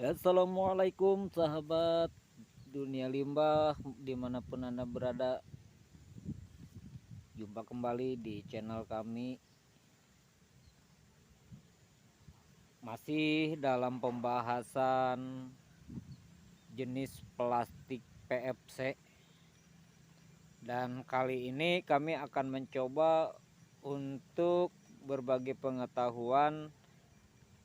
Assalamualaikum sahabat dunia limbah dimanapun Anda berada. Jumpa kembali di channel kami. Masih dalam pembahasan jenis plastik PFC. Dan kali ini kami akan mencoba untuk berbagi pengetahuan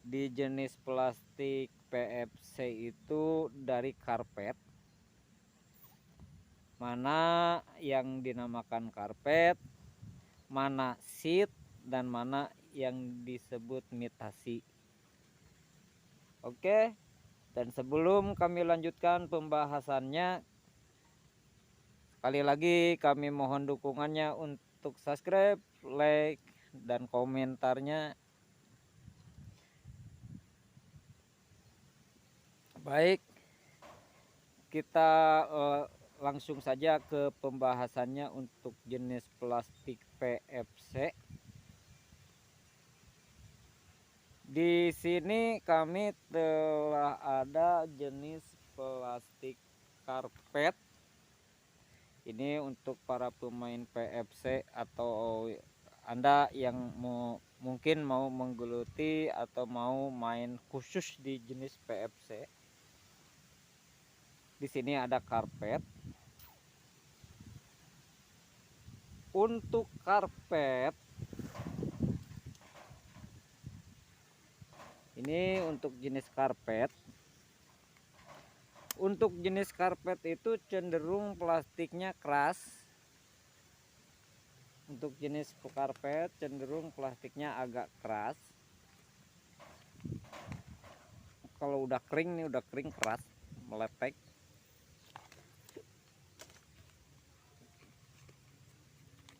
di jenis plastik PFC itu dari karpet, mana yang dinamakan karpet, mana sheet, dan mana yang disebut mitasi. Oke, dan sebelum kami lanjutkan pembahasannya, sekali lagi kami mohon dukungannya untuk subscribe, like, dan komentarnya. Baik, kita langsung saja ke pembahasannya untuk jenis plastik PFC. Di sini kami telah ada jenis plastik karpet. Ini untuk para pemain PFC atau Anda yang mungkin mau menggeluti atau mau main khusus di jenis PFC. Di sini ada karpet. Untuk karpet ini untuk jenis karpet. Untuk jenis karpet itu cenderung plastiknya keras. Untuk jenis karpet cenderung plastiknya agak keras. Kalau udah kering nih, udah kering keras, melepek.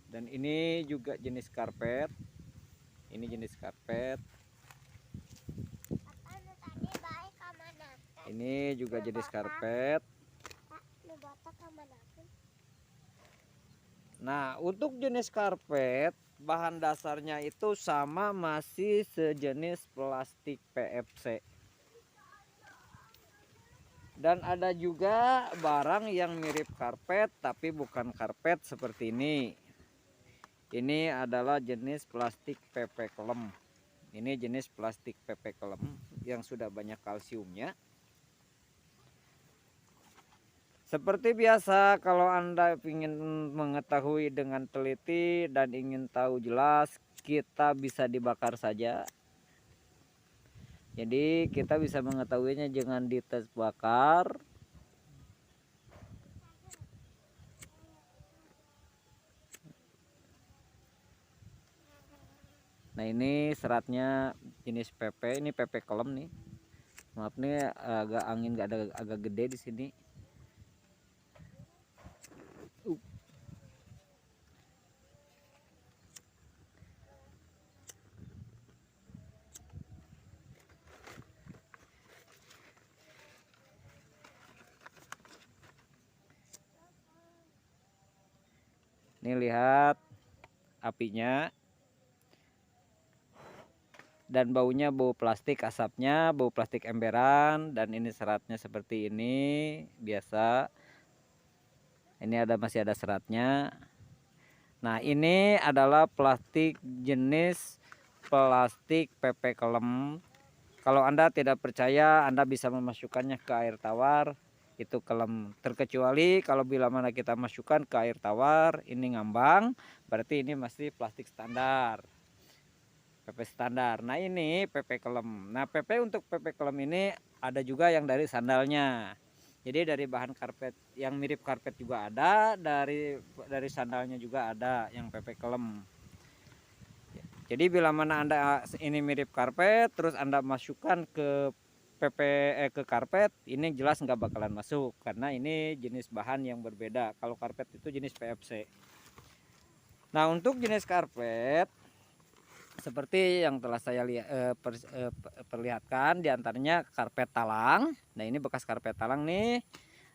Dan ini juga jenis karpet. Ini jenis karpet. Ini juga jenis karpet. Nah, untuk jenis karpet, bahan dasarnya itu sama, masih sejenis plastik PFC. Dan ada juga barang yang mirip karpet tapi bukan karpet seperti ini. Ini adalah jenis plastik PP Klem. Ini jenis plastik PP Klem yang sudah banyak kalsiumnya. Seperti biasa, kalau Anda ingin mengetahui dengan teliti dan ingin tahu jelas, kita bisa dibakar saja. Jadi kita bisa mengetahuinya dengan dites bakar. Nah, ini seratnya jenis PP, ini PP Klem nih. Maaf nih, agak angin agak gede di sini. Ini lihat apinya. Dan baunya bau plastik, asapnya bau plastik emberan. Dan ini seratnya seperti ini biasa. Ini masih ada seratnya. Nah, ini adalah plastik jenis plastik PP kelem. Kalau Anda tidak percaya, Anda bisa memasukkannya ke air tawar, itu kelem. Terkecuali kalau bila mana kita masukkan ke air tawar, ini ngambang, berarti ini masih plastik standar. PP standar. Nah, ini PP kelem. Nah, PP untuk PP kelem ini ada juga yang dari sandalnya. Jadi dari bahan karpet yang mirip karpet juga ada, dari sandalnya juga ada yang PP kelem. Jadi bila mana Anda ini mirip karpet, terus Anda masukkan ke ke karpet, ini jelas nggak bakalan masuk karena ini jenis bahan yang berbeda. Kalau karpet itu jenis PVC. Nah, untuk jenis karpet seperti yang telah saya perlihatkan, diantaranya karpet talang. Nah, ini bekas karpet talang nih,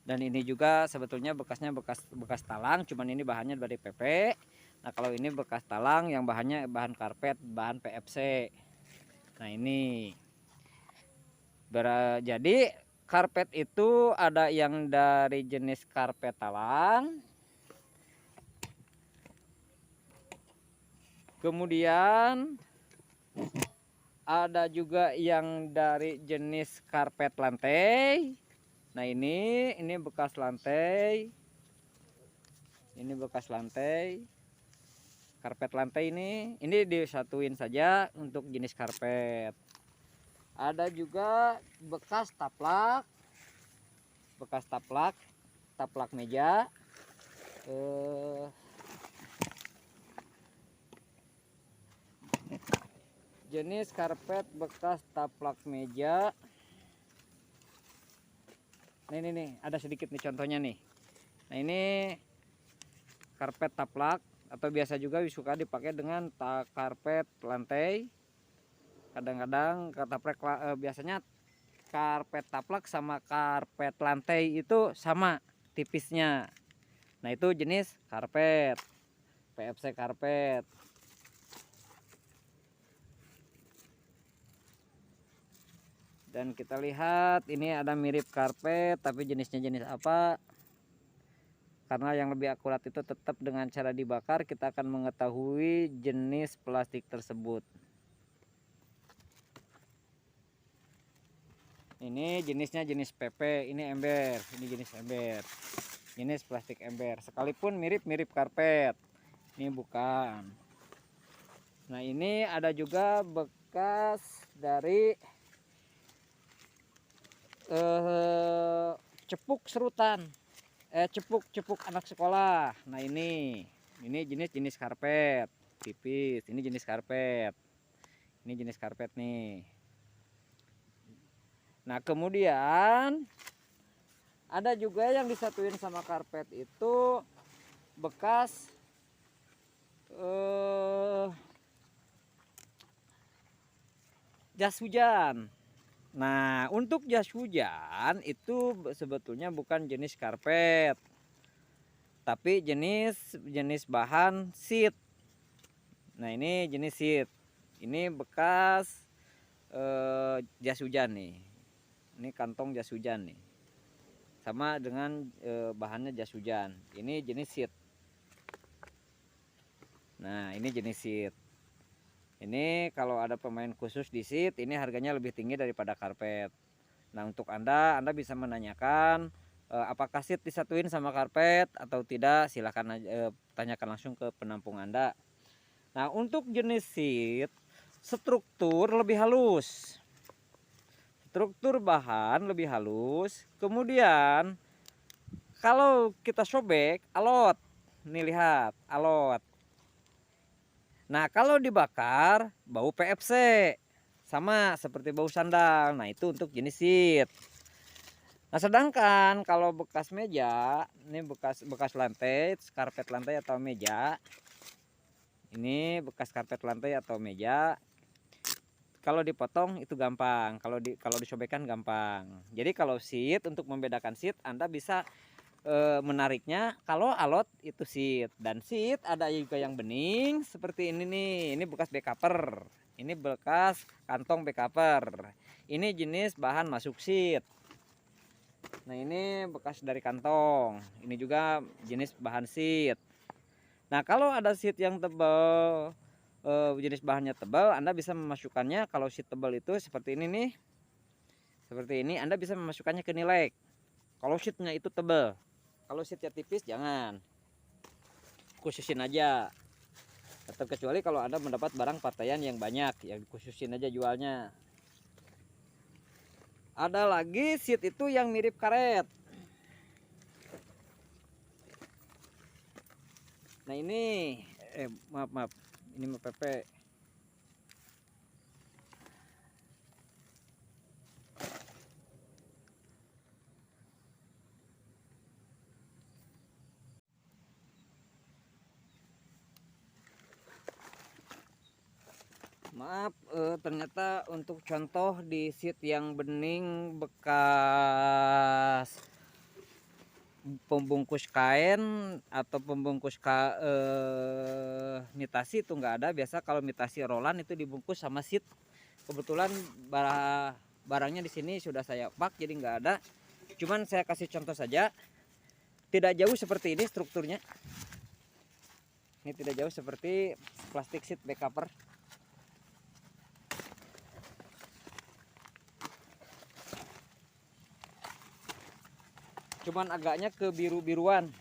dan ini juga sebetulnya bekasnya bekas talang, cuman ini bahannya dari PP. Nah, kalau ini bekas talang yang bahannya bahan karpet, bahan PVC. Nah, ini jadi karpet itu ada yang dari jenis karpet talang, kemudian ada juga yang dari jenis karpet lantai. Nah, ini bekas lantai. Ini bekas lantai. Karpet lantai ini disatuin saja untuk jenis karpet. Ada juga bekas taplak. Bekas taplak meja. Jenis karpet bekas taplak meja. Nah, ini ada sedikit nih contohnya nih. Nah, ini karpet taplak atau biasa juga suka dipakai dengan karpet lantai. Kadang-kadang biasanya karpet taplak sama karpet lantai itu sama tipisnya. Nah, itu jenis karpet PVC karpet. Dan kita lihat ini ada mirip karpet, tapi jenisnya jenis apa? Karena yang lebih akurat itu tetap dengan cara dibakar kita akan mengetahui jenis plastik tersebut. Ini jenisnya jenis PP, ini ember, ini jenis ember. Jenis plastik ember, sekalipun mirip-mirip karpet. Ini bukan. Nah, ini ada juga bekas dari cepuk serutan, cepuk anak sekolah. Nah, ini jenis karpet tipis. Ini jenis karpet. Ini jenis karpet nih. Nah, kemudian ada juga yang disatuin sama karpet itu bekas jas hujan. Nah, untuk jas hujan itu sebetulnya bukan jenis karpet, tapi jenis bahan sheet. Nah, ini jenis sheet. Ini bekas jas hujan nih. Ini kantong jas hujan nih. Sama dengan bahannya jas hujan. Ini jenis sheet. Nah, ini jenis sheet. Ini kalau ada pemain khusus di sheet, ini harganya lebih tinggi daripada karpet. Nah, untuk Anda bisa menanyakan apakah sheet disatuin sama karpet atau tidak, silahkan tanyakan langsung ke penampung Anda. Nah, untuk jenis sheet, struktur lebih halus. Struktur bahan lebih halus. Kemudian kalau kita sobek, alot. Nih, lihat, alot. Nah, kalau dibakar bau PVC, sama seperti bau sandal. Nah, itu untuk jenis sheet. Nah, sedangkan kalau bekas meja, ini bekas lantai, karpet lantai atau meja. Ini bekas karpet lantai atau meja. Kalau dipotong itu gampang, kalau disobekkan gampang. Jadi kalau sheet, untuk membedakan sheet Anda bisa menariknya kalau alot itu sheet, dan sheet ada juga yang bening seperti ini nih. Ini bekas backcover, ini bekas kantong backcover. Ini jenis bahan masuk sheet. Nah, ini bekas dari kantong, ini juga jenis bahan sheet. Nah, kalau ada seat yang tebal, jenis bahannya tebal, Anda bisa memasukkannya. Kalau seat tebal itu seperti ini nih, seperti ini, Anda bisa memasukkannya ke nilai. Kalau seatnya itu tebal, kalau seatnya tipis jangan, khususin aja. Terkecuali kalau Anda mendapat barang partaian yang banyak, ya khususin aja jualnya. Ada lagi seat itu yang mirip karet. Nah ini, maaf, ini mah PP. Maaf, ternyata untuk contoh di seat yang bening bekas pembungkus kain atau pembungkus mitasi itu nggak ada. Biasa kalau mitasi rolan itu dibungkus sama seat. Kebetulan barangnya di sini sudah saya pak, jadi nggak ada. Cuman saya kasih contoh saja. Tidak jauh seperti ini strukturnya. Ini tidak jauh seperti plastik seat back cover. Cuman agaknya ke biru-biruan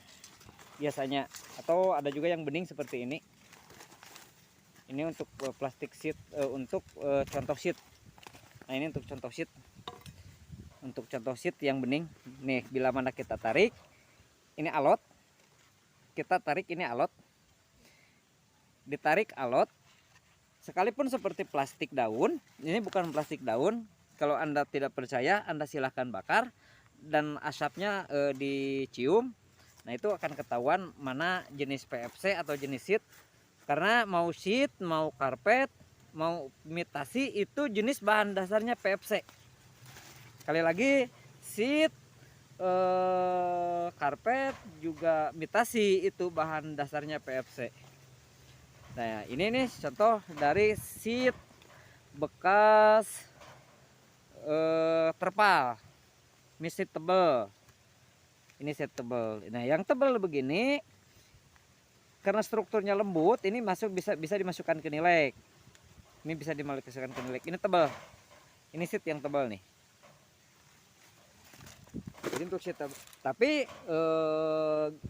biasanya, atau ada juga yang bening seperti ini. Ini untuk plastik sheet, untuk contoh sheet. Nah ini untuk contoh sheet, untuk contoh sheet yang bening nih. Bila mana kita tarik ini alot, kita tarik ini alot, ditarik alot, sekalipun seperti plastik daun, ini bukan plastik daun. Kalau Anda tidak percaya, Anda silahkan bakar dan asapnya dicium. Nah itu akan ketahuan mana jenis PVC atau jenis sheet. Karena mau sheet, mau karpet, mau mitasi itu jenis bahan dasarnya PVC. Sekali lagi, sheet, karpet juga mitasi itu bahan dasarnya PVC. Nah ini nih contoh dari sheet bekas terpal. Ini sheet tebal, ini sheet tebal. Nah yang tebal begini karena strukturnya lembut, ini bisa dimasukkan ke nilai. Ini bisa dimasukkan ke nilai. Ini tebal, ini sheet yang tebal nih. Jadi untuk sheet tebal. Tapi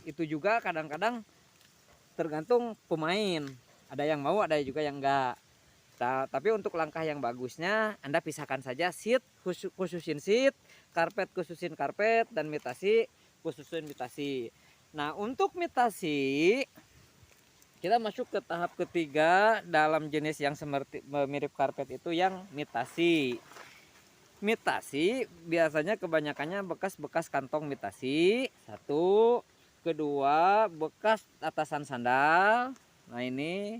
itu juga kadang-kadang tergantung pemain. Ada yang mau, ada juga yang enggak. Tapi untuk langkah yang bagusnya, Anda pisahkan saja sheet, khususin sheet, karpet khususin karpet, dan mitasi khususin mitasi. Nah untuk mitasi kita masuk ke tahap ketiga dalam jenis yang mirip karpet itu yang mitasi. Mitasi biasanya kebanyakannya bekas-bekas kantong mitasi. Satu, kedua bekas atasan sandal. Nah ini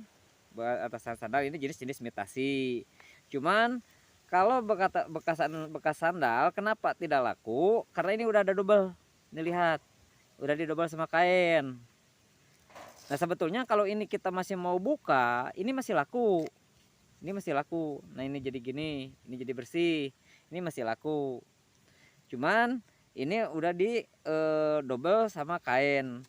atasan sandal, ini jenis-jenis mitasi. Cuman kalau bekas sandal kenapa tidak laku? Karena ini udah ada double. Ini lihat, udah didobel sama kain. Nah sebetulnya kalau ini kita masih mau buka, ini masih laku. Ini masih laku. Nah ini jadi gini, ini jadi bersih. Ini masih laku. Cuman ini udah di double sama kain.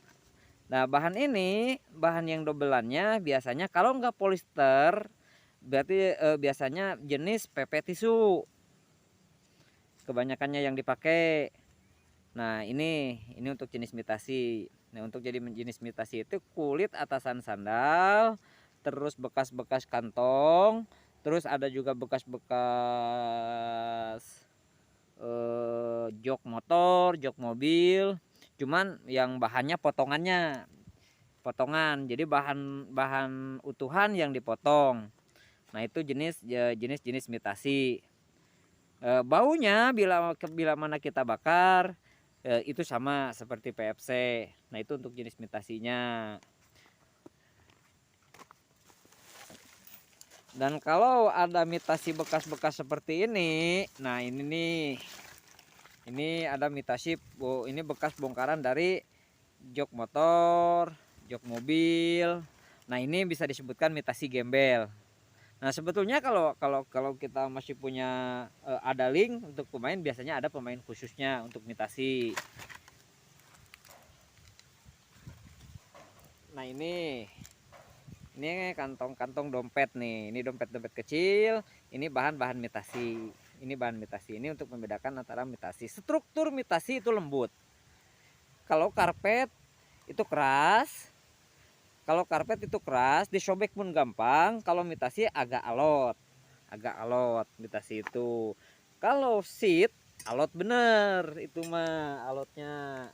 Nah bahan ini, bahan yang dobelannya biasanya kalau nggak polister, berarti biasanya jenis PP tisu. Kebanyakannya yang dipakai. Nah ini untuk jenis mitasi. Nah untuk jadi jenis mitasi itu kulit atasan sandal, terus bekas-bekas kantong, terus ada juga bekas-bekas jok motor, jok mobil. Cuman yang bahannya potongan, jadi bahan utuhan yang dipotong. Nah itu jenis mitasi. Baunya bila mana kita bakar itu sama seperti PVC. Nah itu untuk jenis mitasinya. Dan kalau ada mitasi bekas-bekas seperti ini, nah ini nih, ini ada mitasi, ini bekas bongkaran dari jok motor, jok mobil. Nah ini bisa disebutkan mitasi gembel. Nah sebetulnya kalau kita masih punya ada link untuk pemain, biasanya ada pemain khususnya untuk mitasi. Nah ini kantong-kantong dompet nih. Ini dompet-dompet kecil. Ini bahan-bahan mitasi. Ini bahan mitasi. Ini untuk membedakan antara mitasi. Struktur mitasi itu lembut. Kalau karpet itu keras. Kalau karpet itu keras, disobek pun gampang. Kalau mitasi agak alot. Agak alot mitasi itu. Kalau seat alot bener itu mah alotnya.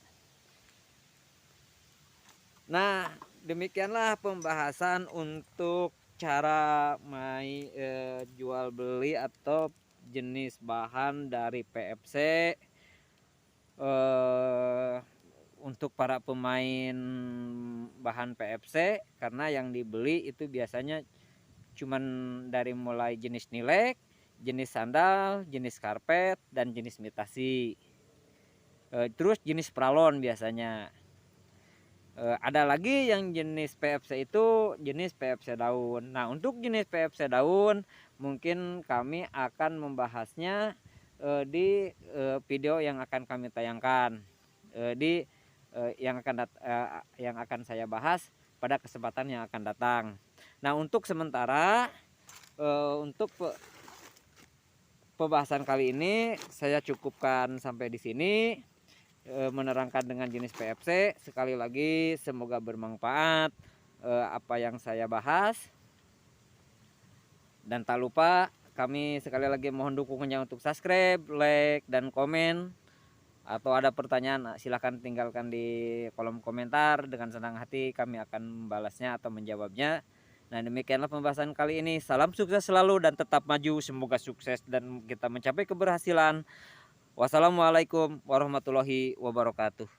Nah, demikianlah pembahasan untuk cara jual beli atau jenis bahan dari PFC untuk para pemain bahan PFC, karena yang dibeli itu biasanya cuman dari mulai jenis nilek, jenis sandal, jenis karpet, dan jenis mitasi. Terus jenis pralon biasanya. Ada lagi yang jenis PFC itu jenis PFC daun. Nah, untuk jenis PFC daun mungkin kami akan membahasnya di video yang akan kami tayangkan yang akan saya bahas pada kesempatan yang akan datang. Nah, untuk sementara untuk pembahasan kali ini saya cukupkan sampai di sini. Menerangkan dengan jenis PFC. Sekali lagi semoga bermanfaat apa yang saya bahas, dan tak lupa kami sekali lagi mohon dukungannya untuk subscribe, like, dan komen. Atau ada pertanyaan silahkan tinggalkan di kolom komentar, dengan senang hati kami akan membalasnya atau menjawabnya. Nah, demikianlah pembahasan kali ini. Salam sukses selalu dan tetap maju. Semoga sukses dan kita mencapai keberhasilan. Wassalamualaikum warahmatullahi wabarakatuh.